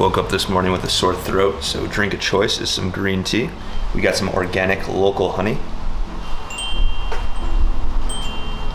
Woke up this morning with a sore throat, so drink of choice is some green tea. We got some organic local honey.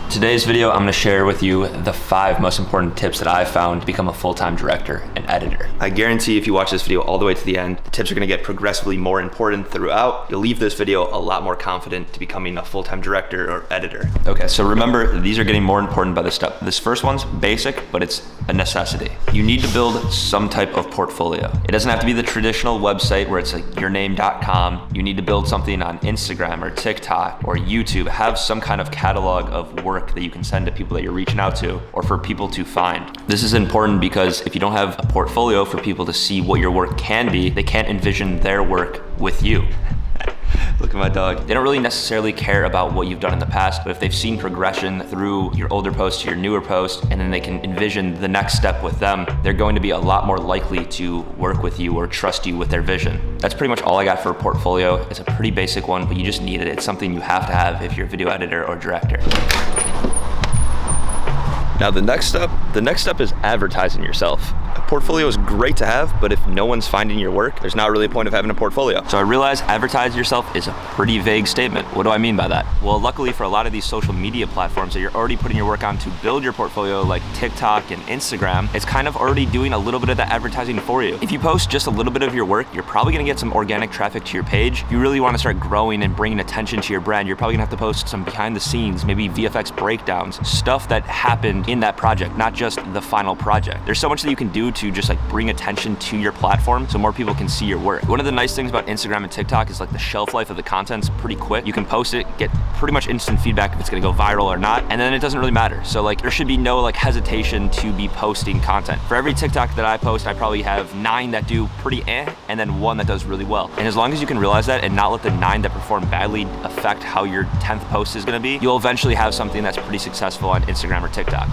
Today's video, I'm gonna share with you the 5 most important tips that I found to become a full-time director and editor. I guarantee if you watch this video all the way to the end, the tips are gonna get progressively more important throughout. You'll leave this video a lot more confident to becoming a full-time director or editor. Okay, so remember, these are getting more important by the step. This first one's basic, but it's a necessity. You need to build some type of portfolio. It doesn't have to be the traditional website where it's like yourname.com. You need to build something on Instagram or TikTok or YouTube. Have some kind of catalog of work that you can send to people that you're reaching out to or for people to find. This is important because if you don't have a portfolio for people to see what your work can be, they can't envision their work with you. Look at my dog. They don't really necessarily care about what you've done in the past, but if they've seen progression through your older post to your newer post, and then they can envision the next step with them, they're going to be a lot more likely to work with you or trust you with their vision. That's pretty much all I got for a portfolio. It's a pretty basic one, but you just need it. It's something you have to have if you're a video editor or director. Now the next step is advertising yourself. A portfolio is great to have, but if no one's finding your work, there's not really a point of having a portfolio. So I realize advertise yourself is a pretty vague statement. What do I mean by that? Well, luckily for a lot of these social media platforms that you're already putting your work on to build your portfolio, like TikTok and Instagram, it's kind of already doing a little bit of the advertising for you. If you post just a little bit of your work, you're probably gonna get some organic traffic to your page. If you really wanna start growing and bringing attention to your brand, you're probably gonna have to post some behind the scenes, maybe VFX breakdowns, stuff that happened in that project, not just the final project. There's so much that you can do to just like bring attention to your platform so more people can see your work. One of the nice things about Instagram and TikTok is like the shelf life of the content's pretty quick. You can post it, get pretty much instant feedback if it's gonna go viral or not, and then it doesn't really matter. So like there should be no like hesitation to be posting content. For every TikTok that I post, I probably have 9 that do pretty and then 1 that does really well. And as long as you can realize that and not let the 9 that perform badly affect how your 10th post is gonna be, you'll eventually have something that's pretty successful on Instagram or TikTok.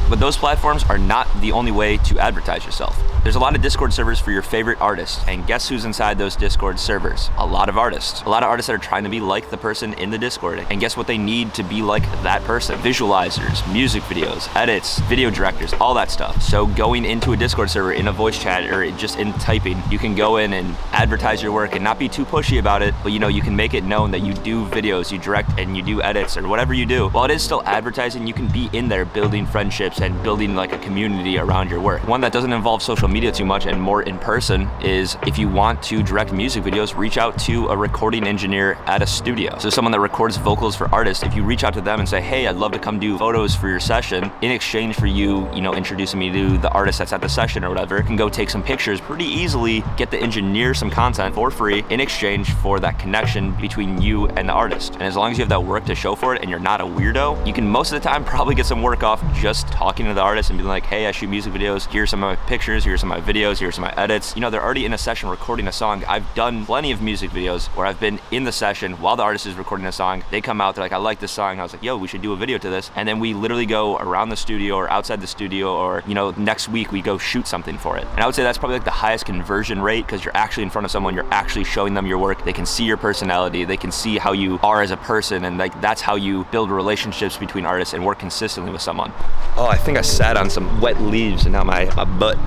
But those platforms are not the only way to advertise yourself. There's a lot of Discord servers for your favorite artists, and guess who's inside those Discord servers? A lot of artists. A lot of artists that are trying to be like the person in the Discord, and guess what they need to be like that person? Visualizers, music videos, edits, video directors, all that stuff. So going into a Discord server in a voice chat or just in typing, you can go in and advertise your work and not be too pushy about it, but you can make it known that you do videos, you direct and you do edits or whatever you do. While it is still advertising, you can be in there building friendships and building like a community around your work. One that doesn't involve social media too much and more in person is if you want to direct music videos, reach out to a recording engineer at a studio. So someone that records vocals for artists, if you reach out to them and say, hey, I'd love to come do photos for your session, in exchange for you, introducing me to the artist that's at the session or whatever, can go take some pictures pretty easily, get the engineer some content for free in exchange for that connection between you and the artist. And as long as you have that work to show for it and you're not a weirdo, you can most of the time probably get some work off just talking to the artist and being like, hey, I shoot music videos, here's some of my pictures, here's some of my videos, here's some of my edits. They're already in a session recording a song. I've done plenty of music videos where I've been in the session while the artist is recording a song. They come out, they're like, I like this song. I was like, yo, we should do a video to this. And then we literally go around the studio or outside the studio or, next week we go shoot something for it. And I would say that's probably like the highest conversion rate because you're actually in front of someone, you're actually showing them your work. They can see your personality, they can see how you are as a person, and like that's how you build relationships between artists and work consistently with someone. Oh, I think I sat on some wet leaves and now my butt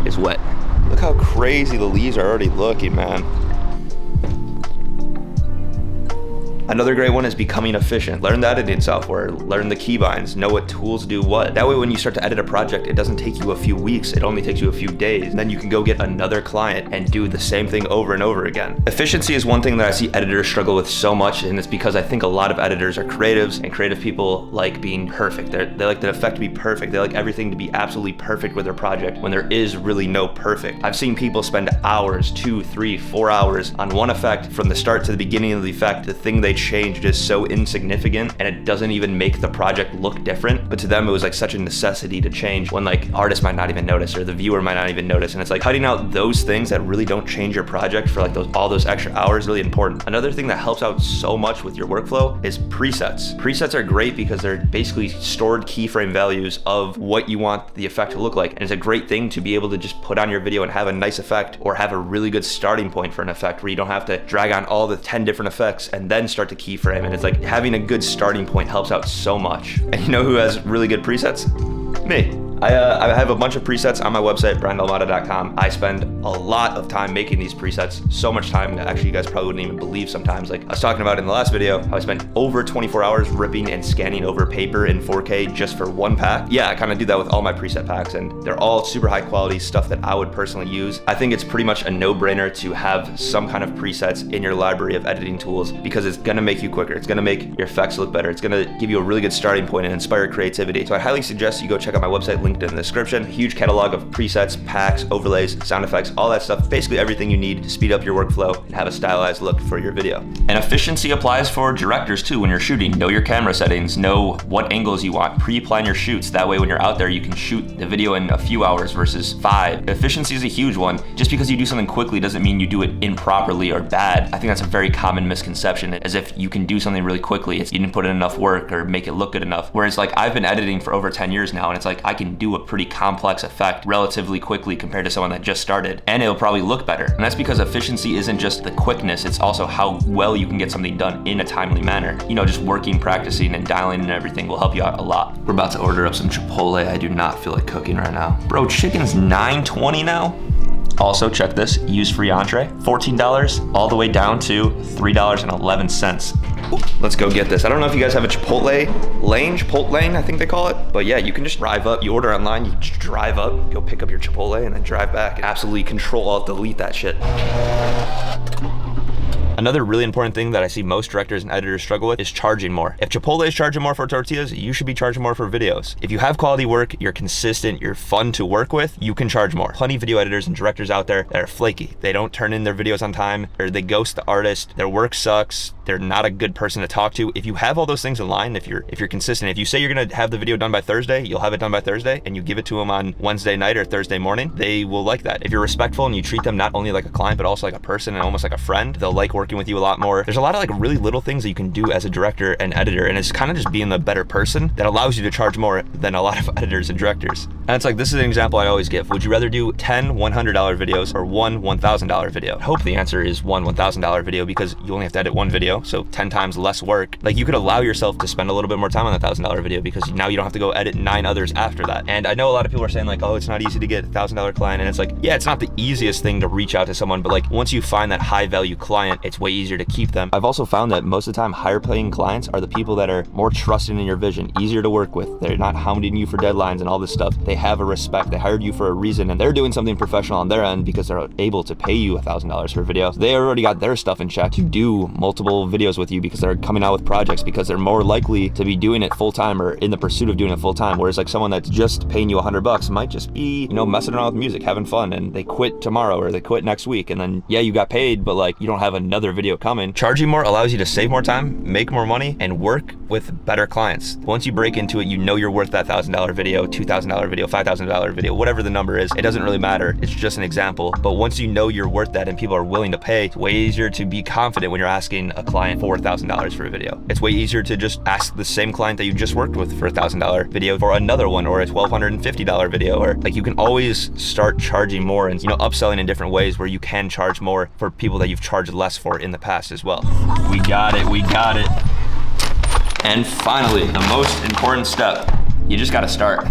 is wet. Look how crazy the leaves are already looking, man. Another great one is becoming efficient. Learn the editing software, learn the keybinds, know what tools do what. That way when you start to edit a project, it doesn't take you a few weeks, it only takes you a few days. And then you can go get another client and do the same thing over and over again. Efficiency is one thing that I see editors struggle with so much, and it's because I think a lot of editors are creatives, and creative people like being perfect. They like the effect to be perfect. They like everything to be absolutely perfect with their project when there is really no perfect. I've seen people spend hours, 2, 3, 4 hours on one effect from the start to the beginning of the effect. The thing they changed is so insignificant and it doesn't even make the project look different, but to them it was like such a necessity to change when like artists might not even notice or the viewer might not even notice. And it's like cutting out those things that really don't change your project for like all those extra hours is really important. Another thing that helps out so much with your workflow is presets. Presets are great because they're basically stored keyframe values of what you want the effect to look like, and it's a great thing to be able to just put on your video and have a nice effect or have a really good starting point for an effect where you don't have to drag on all the 10 different effects and then start to keyframe. And it's like having a good starting point helps out so much. And you know who has really good presets? Me. I have a bunch of presets on my website, brandalmada.com. I spend a lot of time making these presets, so much time that actually you guys probably wouldn't even believe sometimes. Like I was talking about in the last video, how I spent over 24 hours ripping and scanning over paper in 4K just for one pack. Yeah, I kind of do that with all my preset packs, and they're all super high quality stuff that I would personally use. I think it's pretty much a no-brainer to have some kind of presets in your library of editing tools because it's gonna make you quicker. It's gonna make your effects look better. It's gonna give you a really good starting point and inspire creativity. So I highly suggest you go check out my website, linked in the description. A huge catalog of presets, packs, overlays, sound effects, all that stuff. Basically everything you need to speed up your workflow and have a stylized look for your video. And efficiency applies for directors too when you're shooting. Know your camera settings, know what angles you want, pre-plan your shoots. That way when you're out there, you can shoot the video in a few hours versus 5. Efficiency is a huge one. Just because you do something quickly doesn't mean you do it improperly or bad. I think that's a very common misconception, as if you can do something really quickly, it's you didn't put in enough work or make it look good enough. Whereas like I've been editing for over 10 years now, and it's like I can do a pretty complex effect relatively quickly compared to someone that just started, and it'll probably look better. And that's because efficiency isn't just the quickness, it's also how well you can get something done in a timely manner. You know, just working, practicing, and dialing and everything will help you out a lot. We're about to order up some Chipotle. I do not feel like cooking right now. Bro, chicken's $9.20 now? Also, check this, use free entree, $14 all the way down to $3.11. Let's go get this. I don't know if you guys have a Chipotle lane, I think they call it. But yeah, you can just drive up, you order online, you just drive up, go pick up your Chipotle and then drive back and absolutely Control-Alt-Delete that shit. Another really important thing that I see most directors and editors struggle with is charging more. If Chipotle is charging more for tortillas, you should be charging more for videos. If you have quality work, you're consistent, you're fun to work with, you can charge more. Plenty of video editors and directors out there that are flaky. They don't turn in their videos on time, or they ghost the artist, their work sucks, they're not a good person to talk to. If you have all those things in line, if you're consistent, if you say you're gonna have the video done by Thursday, you'll have it done by Thursday, and you give it to them on Wednesday night or Thursday morning, they will like that. If you're respectful and you treat them not only like a client, but also like a person and almost like a friend, they'll like working with you a lot more. There's a lot of like really little things that you can do as a director and editor, and it's kind of just being the better person that allows you to charge more than a lot of editors and directors. And it's like, this is an example I always give. Would you rather do 10 $100 videos or one $1,000 video? I hope the answer is one $1,000 video, because you only have to edit one video, so 10 times less work. Like, you could allow yourself to spend a little bit more time on the $1,000 video because now you don't have to go edit 9 others after that. And I know a lot of people are saying like, oh, it's not easy to get a $1,000 client. And it's like, yeah, it's not the easiest thing to reach out to someone, but like once you find that high value client, it's way easier to keep them. I've also found that most of the time higher paying clients are the people that are more trusting in your vision, easier to work with. They're not hounding you for deadlines and all this stuff. They have a respect. They hired you for a reason, and they're doing something professional on their end because they're able to pay you $1,000 for a video. They already got their stuff in check to do multiple videos with you because they're coming out with projects, because they're more likely to be doing it full time or in the pursuit of doing it full time. Whereas like someone that's just paying you $100 might just be, you know, messing around with music, having fun, and they quit tomorrow or they quit next week, and then yeah, you got paid, but like you don't have another video coming. Charging more allows you to save more time, make more money, and work with better clients. Once you break into it, you know you're worth that $1,000 video, $2,000 video, $5,000 video, whatever the number is. It doesn't really matter. It's just an example. But once you know you're worth that and people are willing to pay, it's way easier to be confident when you're asking a client $4,000 for a video. It's way easier to just ask the same client that you just worked with for a $1,000 video for another one, or a $1,250 video, or like you can always start charging more and, you know, upselling in different ways where you can charge more for people that you've charged less for in the past as well. We got it. And finally, the most important step, you just gotta start.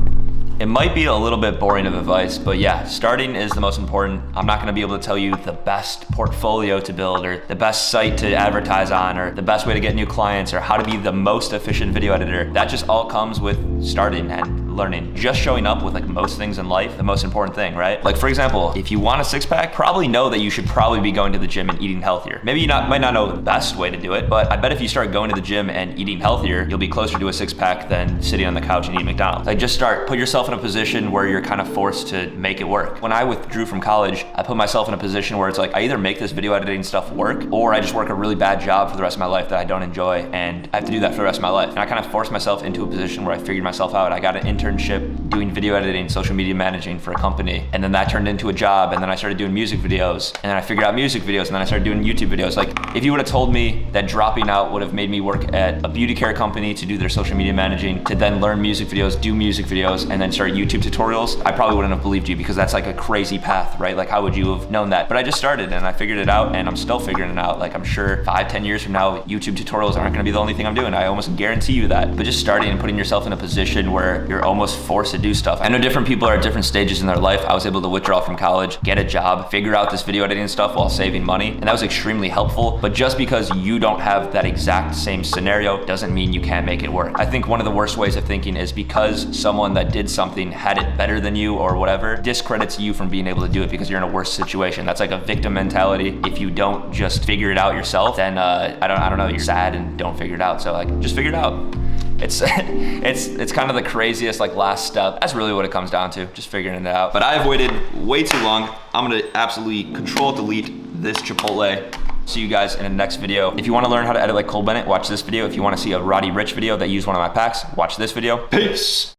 It might be a little bit boring of advice, but yeah, starting is the most important. I'm not gonna be able to tell you the best portfolio to build or the best site to advertise on or the best way to get new clients or how to be the most efficient video editor. That just all comes with starting and learning. Just showing up with like most things in life, the most important thing, right? Like for example, if you want a six-pack, probably know that you should probably be going to the gym and eating healthier. Maybe you might not know the best way to do it, but I bet if you start going to the gym and eating healthier, you'll be closer to a six-pack than sitting on the couch and eating McDonald's. Like just start, put yourself in a position where you're kind of forced to make it work. When I withdrew from college, I put myself in a position where it's like, I either make this video editing stuff work, or I just work a really bad job for the rest of my life that I don't enjoy, and I have to do that for the rest of my life. And I kind of forced myself into a position where I figured myself out. I got an internship doing video editing, social media managing for a company, and then that turned into a job, and then I started doing music videos, and then I figured out music videos, and then I started doing YouTube videos. Like, if you would have told me that dropping out would have made me work at a beauty care company to do their social media managing, to then learn music videos, do music videos, and then start YouTube tutorials, I probably wouldn't have believed you, because that's like a crazy path, right? Like, how would you have known that? But I just started and I figured it out, and I'm still figuring it out. Like, I'm sure 5-10 years from now, YouTube tutorials aren't gonna be the only thing I'm doing. I almost guarantee you that. But just starting and putting yourself in a position where you're almost forced to do stuff. I know different people are at different stages in their life. I was able to withdraw from college, get a job, figure out this video editing stuff while saving money, and that was extremely helpful. But just because you don't have that exact same scenario doesn't mean you can't make it work. I think one of the worst ways of thinking is because someone that did something had it better than you or whatever, discredits you from being able to do it because you're in a worse situation. That's like a victim mentality. If you don't just figure it out yourself, then I don't know, you're sad and don't figure it out. So like, just figure it out. It's it's kind of the craziest like last step. That's really what it comes down to, just figuring it out. But I've waited way too long. I'm gonna absolutely Control-Delete this Chipotle. See you guys in the next video. If you wanna learn how to edit like Cole Bennett, watch this video. If you wanna see a Roddy Ricch video that used one of my packs, watch this video. Peace.